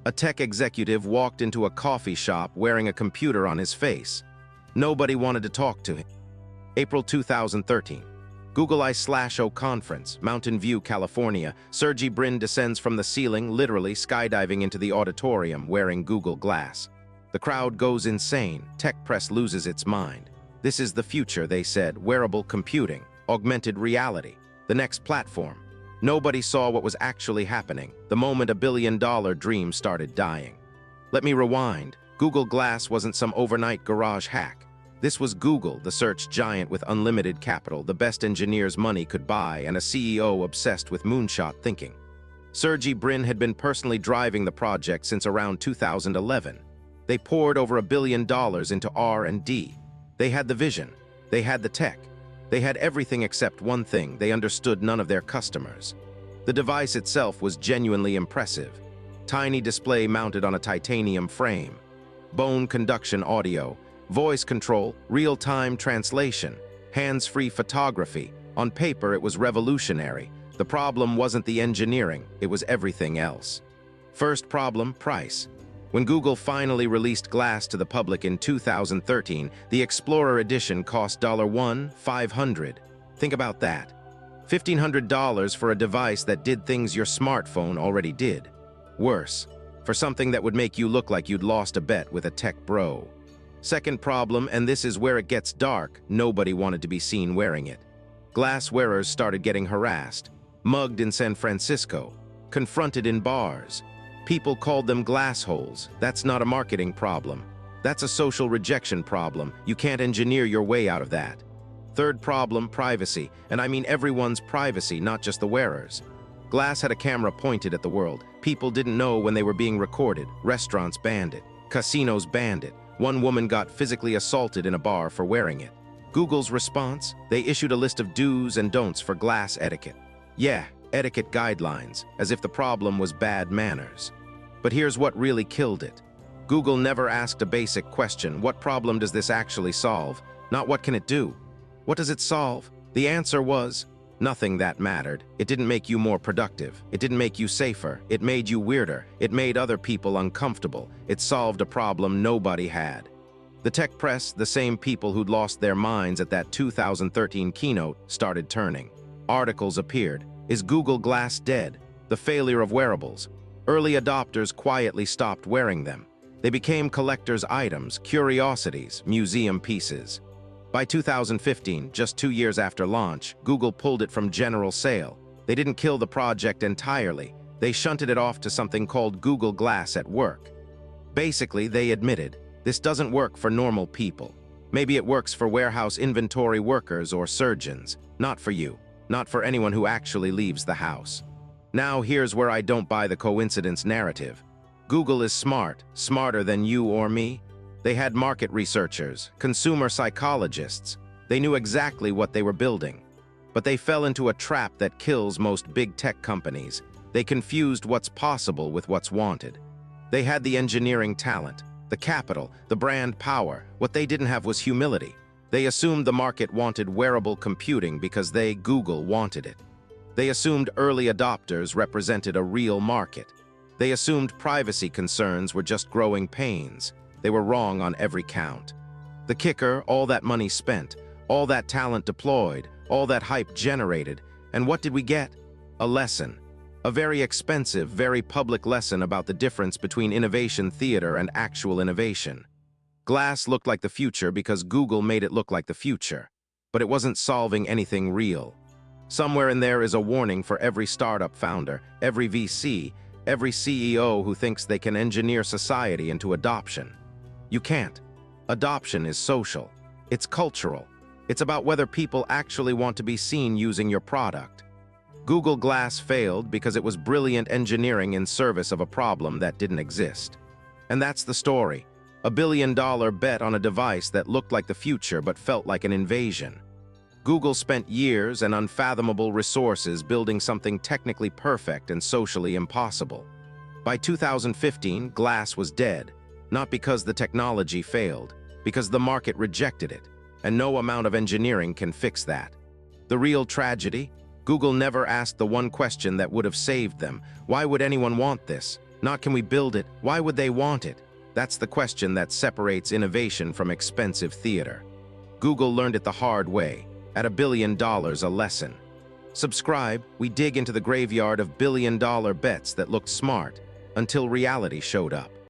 A tech executive walked into a coffee shop wearing a computer on his face. Nobody wanted to talk to him. April 2013. Google I/O conference, Mountain View, California. Sergey Brin descends from the ceiling, literally skydiving into the auditorium wearing Google Glass. The crowd goes insane. Tech press loses its mind. This is the future, they said. Wearable computing, augmented reality, the next platform. Nobody saw what was actually happening, the moment a billion-dollar dream started dying. Let me rewind. Google Glass wasn't some overnight garage hack. This was Google, the search giant with unlimited capital, the best engineers money could buy, and a CEO obsessed with moonshot thinking. Sergey Brin had been personally driving the project since around 2011. They poured over $1 billion into R&D. They had the vision. They had the tech. They had everything except one thing: they understood none of their customers. The device itself was genuinely impressive. Tiny display mounted on a titanium frame. Bone conduction audio, voice control, real-time translation, hands-free photography. On paper, it was revolutionary. The problem wasn't the engineering, it was everything else. First problem, price. When Google finally released Glass to the public in 2013, the Explorer edition cost $1,500. Think about that. $1,500 for a device that did things your smartphone already did. Worse, for something that would make you look like you'd lost a bet with a tech bro. Second problem, and this is where it gets dark, nobody wanted to be seen wearing it. Glass wearers started getting harassed, mugged in San Francisco, confronted in bars. People called them glassholes. That's not a marketing problem. That's a social rejection problem. You can't engineer your way out of that. Third problem, privacy. And I mean everyone's privacy, not just the wearers. Glass had a camera pointed at the world. People didn't know when they were being recorded. Restaurants banned it. Casinos banned it. One woman got physically assaulted in a bar for wearing it. Google's response? They issued a list of do's and don'ts for glass etiquette. Yeah, etiquette guidelines, as if the problem was bad manners. But here's what really killed it. Google never asked a basic question: what problem does this actually solve? Not what can it do? What does it solve? The answer was nothing that mattered. It didn't make you more productive. It didn't make you safer. It made you weirder. It made other people uncomfortable. It solved a problem nobody had. The tech press, the same people who'd lost their minds at that 2013 keynote, started turning. Articles appeared. Is Google Glass dead? The failure of wearables. Early adopters quietly stopped wearing them. They became collectors' items, curiosities, museum pieces. By 2015, just 2 years after launch, Google pulled it from general sale. They didn't kill the project entirely. They shunted it off to something called Google Glass at Work. Basically, they admitted, this doesn't work for normal people. Maybe it works for warehouse inventory workers or surgeons. Not for you. Not for anyone who actually leaves the house. Now here's where I don't buy the coincidence narrative. Google is smart, smarter than you or me. They had market researchers, consumer psychologists. They knew exactly what they were building. But they fell into a trap that kills most big tech companies. They confused what's possible with what's wanted. They had the engineering talent, the capital, the brand power. What they didn't have was humility. They assumed the market wanted wearable computing because they, Google, wanted it. They assumed early adopters represented a real market. They assumed privacy concerns were just growing pains. They were wrong on every count. The kicker, all that money spent, all that talent deployed, all that hype generated, and what did we get? A lesson. A very expensive, very public lesson about the difference between innovation theater and actual innovation. Glass looked like the future because Google made it look like the future, but it wasn't solving anything real. Somewhere in there is a warning for every startup founder, every VC, every CEO who thinks they can engineer society into adoption. You can't. Adoption is social. It's cultural. It's about whether people actually want to be seen using your product. Google Glass failed because it was brilliant engineering in service of a problem that didn't exist. And that's the story. $1 billion bet on a device that looked like the future but felt like an invasion. Google spent years and unfathomable resources building something technically perfect and socially impossible. By 2015, Glass was dead, not because the technology failed, because the market rejected it, and no amount of engineering can fix that. The real tragedy? Google never asked the one question that would have saved them. Why would anyone want this? Not can we build it, why would they want it? That's the question that separates innovation from expensive theater. Google learned it the hard way, at $1 billion a lesson. Subscribe, we dig into the graveyard of billion-dollar bets that looked smart until reality showed up.